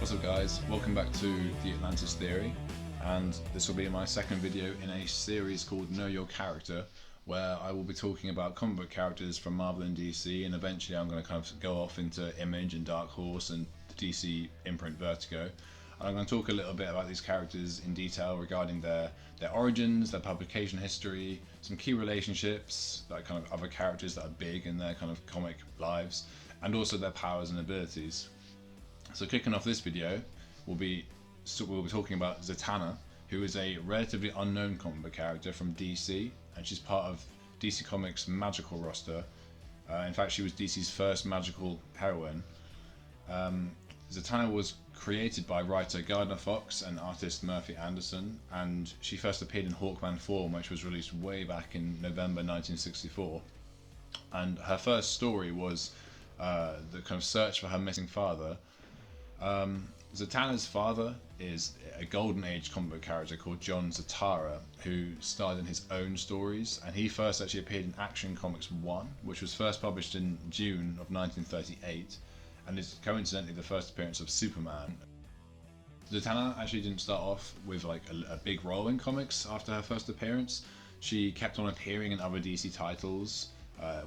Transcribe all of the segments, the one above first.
What's up guys, welcome back to the Atlantis Theory, and this will be my second video in a series called Know Your Character, where I will be talking about comic book characters from Marvel and DC, and eventually I'm going to kind of go off into Image and Dark Horse and the DC imprint Vertigo. And I'm going to talk a little bit about these characters in detail regarding their origins, their publication history, some key relationships, like kind of other characters that are big in their kind of comic lives, and also their powers and abilities. So kicking off this video, we'll be talking about Zatanna, who is a relatively unknown comic book character from DC, and she's part of DC Comics' magical roster. In fact, she was DC's first magical heroine. Zatanna was created by writer Gardner Fox and artist Murphy Anderson, and she first appeared in Hawkman 4, which was released way back in November 1964. And her first story was the kind of search for her missing father. Zatanna's father is a Golden Age comic book character called John Zatanna, who starred in his own stories, and he first actually appeared in Action Comics 1, which was first published in June of 1938, and is coincidentally the first appearance of Superman. Zatanna actually didn't start off with like a big role in comics after her first appearance. She kept on appearing in other DC titles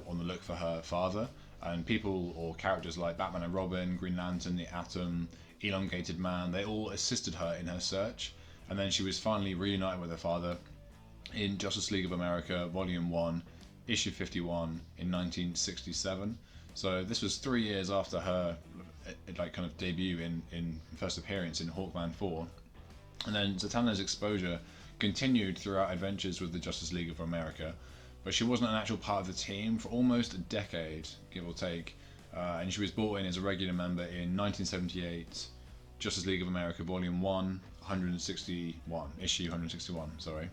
on the look for her father, and people or characters like Batman and Robin, Green Lantern, the Atom, Elongated Man, they all assisted her in her search, and then she was finally reunited with her father in Justice League of America Volume 1, Issue 51 in 1967. So this was 3 years after her like kind of debut in first appearance in Hawkman 4. And then Zatanna's exposure continued throughout adventures with the Justice League of America, but she wasn't an actual part of the team for almost a decade, give or take, and she was brought in as a regular member in 1978, Justice League of America Volume 1, issue 161, sorry.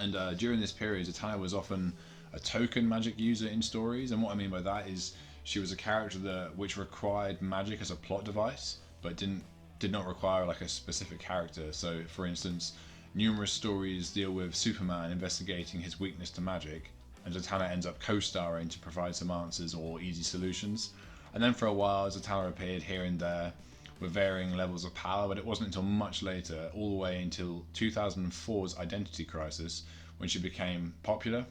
And during this period, Zatanna was often a token magic user in stories, and what I mean by that is she was a character which required magic as a plot device, but did not require like a specific character. So, for instance, numerous stories deal with Superman investigating his weakness to magic, and Zatanna ends up co-starring to provide some answers or easy solutions. And then for a while, Zatanna appeared here and there with varying levels of power, but it wasn't until much later, all the way until 2004's Identity Crisis, when she became popular.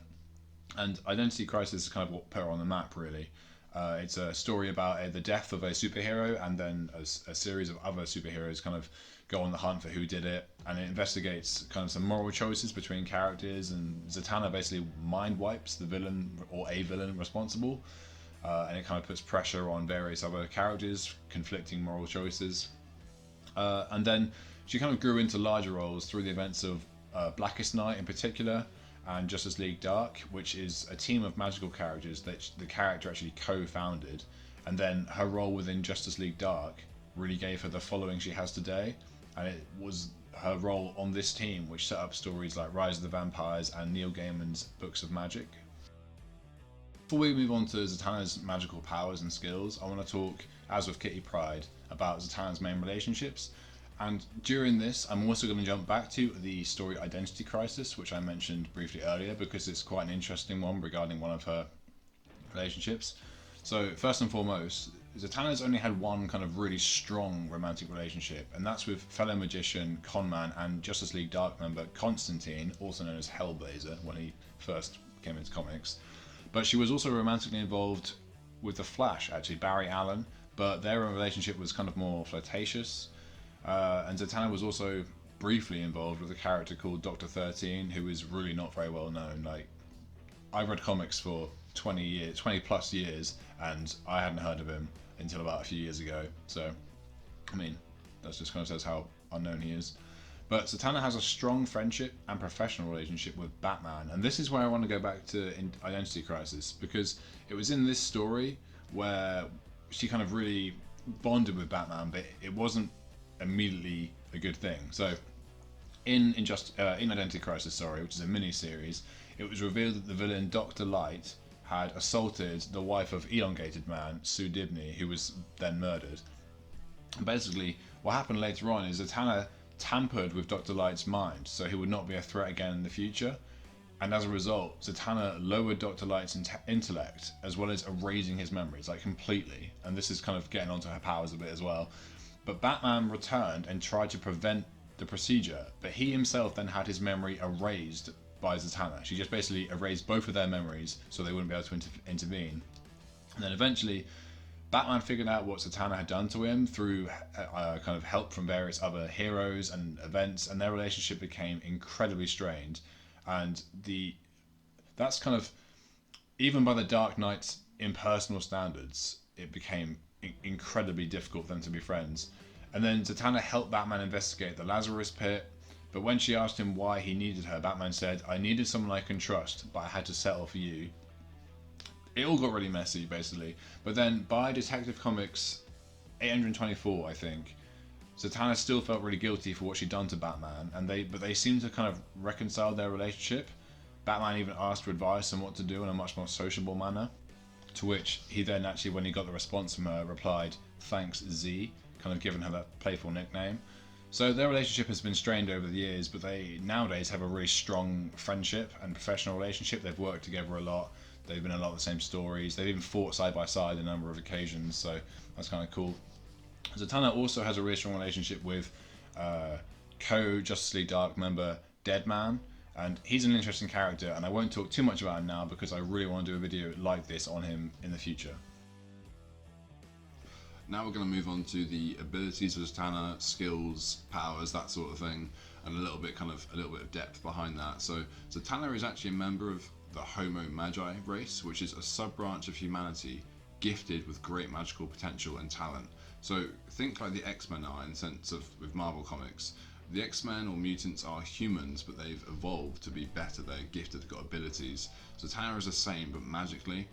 And Identity Crisis is kind of what put her on the map, really. It's a story about the death of a superhero, and then a series of other superheroes kind of go on the hunt for who did it, and it investigates kind of some moral choices between characters, and Zatanna basically mind wipes the villain or a villain responsible, and it kind of puts pressure on various other characters, conflicting moral choices. And then she kind of grew into larger roles through the events of Blackest Night in particular, and Justice League Dark, which is a team of magical characters that the character actually co-founded, and then her role within Justice League Dark really gave her the following she has today, and it was her role on this team which set up stories like Rise of the Vampires and Neil Gaiman's Books of Magic. Before we move on to Zatanna's magical powers and skills, I want to talk, as with Kitty Pryde, about Zatanna's main relationships. And during this, I'm also going to jump back to the story Identity Crisis, which I mentioned briefly earlier, because it's quite an interesting one regarding one of her relationships. So first and foremost, Zatanna's only had one kind of really strong romantic relationship, and that's with fellow magician, conman, and Justice League Dark member Constantine, also known as Hellblazer when he first came into comics. But she was also romantically involved with the Flash, actually, Barry Allen, but their relationship was kind of more flirtatious. And Zatanna was also briefly involved with a character called Dr. 13, who is really not very well known. Like, I've read comics for 20 plus years, and I hadn't heard of him until about a few years ago. So, I mean, that just kind of says how unknown he is. But Zatanna has a strong friendship and professional relationship with Batman, and this is where I want to go back to Identity Crisis, because it was in this story where she kind of really bonded with Batman, but it wasn't immediately a good thing. So in Identity Crisis, which is a mini-series, it was revealed that the villain Dr. Light had assaulted the wife of Elongated Man, Sue Dibney, who was then murdered. And basically, what happened later on is Zatanna tampered with Dr. Light's mind, so he would not be a threat again in the future. And as a result, Zatanna lowered Dr. Light's intellect, as well as erasing his memories, like completely. And this is kind of getting onto her powers a bit as well. But Batman returned and tried to prevent the procedure, but he himself then had his memory erased by Zatanna. She just basically erased both of their memories so they wouldn't be able to intervene. And then eventually, Batman figured out what Zatanna had done to him through kind of help from various other heroes and events, and their relationship became incredibly strained. And that's kind of, even by the Dark Knight's impersonal standards, it became incredibly difficult for them to be friends. And then Zatanna helped Batman investigate the Lazarus Pit, but when she asked him why he needed her, Batman said, "I needed someone I can trust, but I had to settle for you." It all got really messy, basically. But then by Detective Comics 824, I think, Zatanna still felt really guilty for what she'd done to Batman, but they seemed to kind of reconcile their relationship. Batman even asked for advice on what to do in a much more sociable manner, to which he then actually, when he got the response from her, replied, "Thanks, Z," kind of giving her that playful nickname. So their relationship has been strained over the years, but they nowadays have a really strong friendship and professional relationship. They've worked together a lot. They've been in a lot of the same stories. They've even fought side by side a number of occasions, so that's kind of cool. Zatanna also has a really strong relationship with co-Justice League Dark member Deadman, and he's an interesting character, and I won't talk too much about him now because I really want to do a video like this on him in the future. Now we're going to move on to the abilities of Zatanna, skills, powers, that sort of thing, and a little bit of depth behind that. So Zatanna is actually a member of the Homo Magi race, which is a sub-branch of humanity gifted with great magical potential and talent. So think like the X-Men are in the sense of with Marvel Comics. The X-Men or mutants are humans, but they've evolved to be better. They're gifted, they've got abilities. Zatanna is the same, but magically.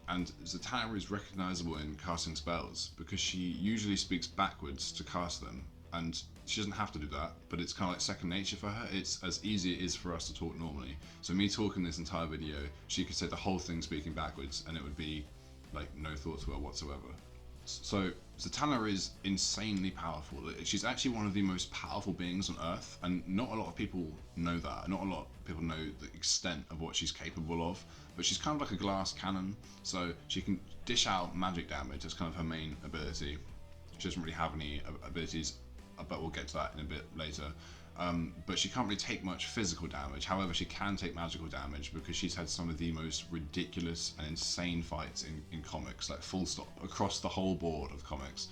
And Zatanna is recognisable in casting spells because she usually speaks backwards to cast them, and she doesn't have to do that, but it's kind of like second nature for her. It's as easy as it is for us to talk normally. So me talking this entire video, she could say the whole thing speaking backwards and it would be like no thought to her whatsoever. So Zatanna is insanely powerful. She's actually one of the most powerful beings on Earth, and not a lot of people know that. Not a lot of people know the extent of what she's capable of, but she's kind of like a glass cannon, so she can dish out magic damage. That's kind of her main ability. She doesn't really have any abilities, but we'll get to that in a bit later. But she can't really take much physical damage. However, she can take magical damage because she's had some of the most ridiculous and insane fights in comics, like full stop, across the whole board of comics.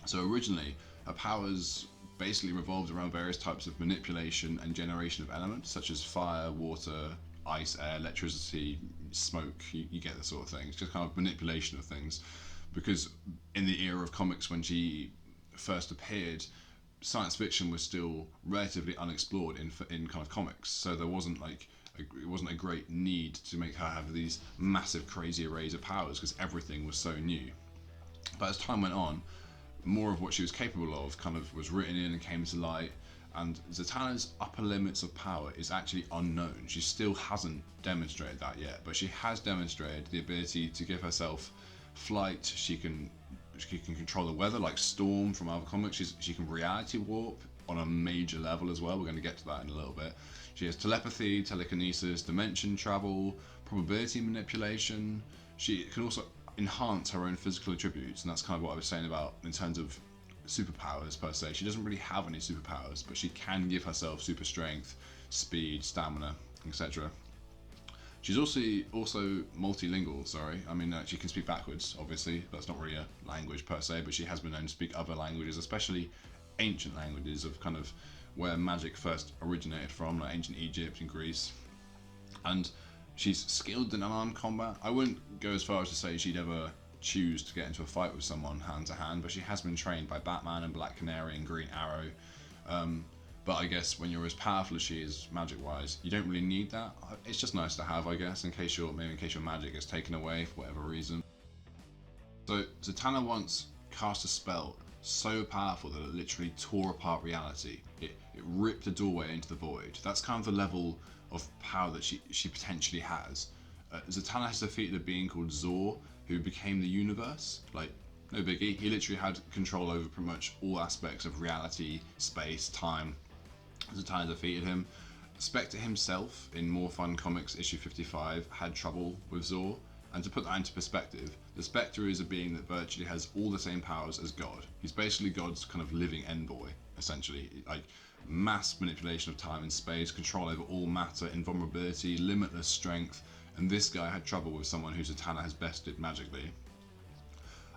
So originally, her powers basically revolved around various types of manipulation and generation of elements, such as fire, water, ice, air, electricity, smoke. You get the sort of thing. It's just kind of manipulation of things. Because in the era of comics when she first appeared, science fiction was still relatively unexplored in kind of comics, so there wasn't it wasn't a great need to make her have these massive crazy arrays of powers because everything was so new. But as time went on, more of what she was capable of kind of was written in and came to light, and Zatanna's upper limits of power is actually unknown. She still hasn't demonstrated that yet, but she has demonstrated the ability to give herself flight. She can control the weather like Storm from other comics. She can reality warp on a major level as well. We're going to get to that in a little bit. She has telepathy, telekinesis, dimension travel, probability manipulation. She can also enhance her own physical attributes, and that's kind of what I was saying about in terms of superpowers per se. She doesn't really have any superpowers, but she can give herself super strength, speed, stamina, etc. She's also multilingual, she can speak backwards, obviously. That's not really a language per se, but she has been known to speak other languages, especially ancient languages of kind of where magic first originated from, like ancient Egypt and Greece. And she's skilled in unarmed combat. I wouldn't go as far as to say she'd ever choose to get into a fight with someone hand to hand, but she has been trained by Batman and Black Canary and Green Arrow. But I guess when you're as powerful as she is magic-wise, you don't really need that. It's just nice to have, I guess, in case your magic gets taken away for whatever reason. So Zatanna once cast a spell so powerful that it literally tore apart reality. It ripped a doorway into the void. That's kind of the level of power that she potentially has. Zatanna has defeated a being called Zor, who became the universe. Like, no biggie. He literally had control over pretty much all aspects of reality, space, time. Zatanna defeated him. Spectre himself, in More Fun Comics issue 55, had trouble with Zor. And to put that into perspective, The Spectre is a being that virtually has all the same powers as God. He's basically God's kind of living envoy, essentially. Like mass manipulation of time and space, control over all matter, invulnerability, limitless strength, and this guy had trouble with someone who Zatanna has bested magically.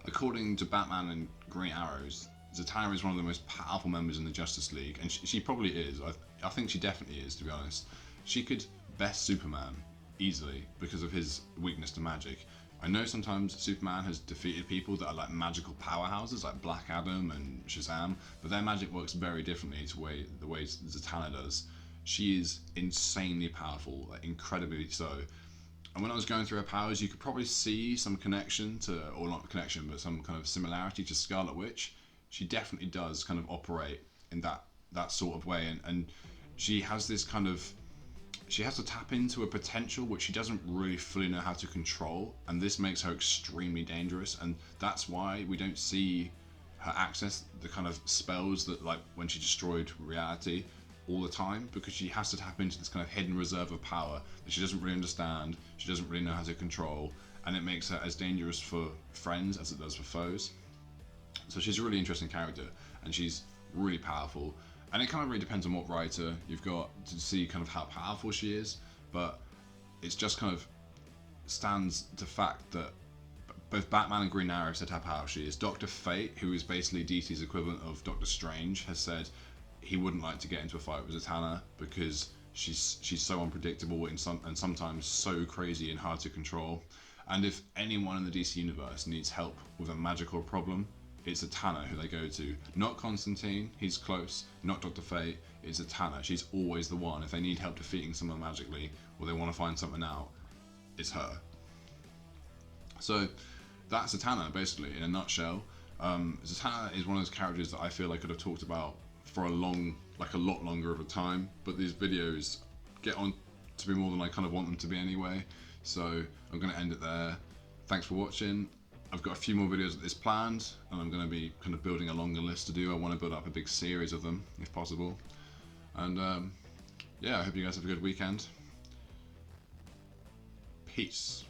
According to Batman and Green Arrows, Zatanna is one of the most powerful members in the Justice League, and she probably is. I think she definitely is, to be honest. She could best Superman easily because of his weakness to magic. I know sometimes Superman has defeated people that are like magical powerhouses, like Black Adam and Shazam, but their magic works very differently to the way Zatanna does. She is insanely powerful, like incredibly so. And when I was going through her powers, you could probably see some connection to, or not connection, but some kind of similarity to Scarlet Witch. She definitely does kind of operate in that sort of way, and she has this kind of, she has to tap into a potential which she doesn't really fully know how to control, and this makes her extremely dangerous, and that's why we don't see her access the kind of spells that, like when she destroyed reality, all the time, because she has to tap into this kind of hidden reserve of power that she doesn't really understand, she doesn't really know how to control, and it makes her as dangerous for friends as it does for foes. So she's a really interesting character, and she's really powerful, and it kind of really depends on what writer you've got to see kind of how powerful she is, but it's just kind of stands to fact that both Batman and Green Arrow said how powerful she is. Dr. Fate, who is basically DC's equivalent of Doctor Strange, has said he wouldn't like to get into a fight with Zatanna because she's so unpredictable and sometimes so crazy and hard to control. And if anyone in the DC universe needs help with a magical problem, it's Zatanna who they go to. Not Constantine, he's close. Not Dr. Fate, it's Zatanna. She's always the one. If they need help defeating someone magically, or they want to find something out, it's her. So that's Zatanna, basically, in a nutshell. Zatanna is one of those characters that I feel I could have talked about for a lot longer of a time, but these videos get on to be more than I kind of want them to be anyway, so I'm going to end it there. Thanks for watching. I've got a few more videos like this planned, and I'm going to be kind of building a longer list to do. I want to build up a big series of them, if possible. And yeah, I hope you guys have a good weekend. Peace.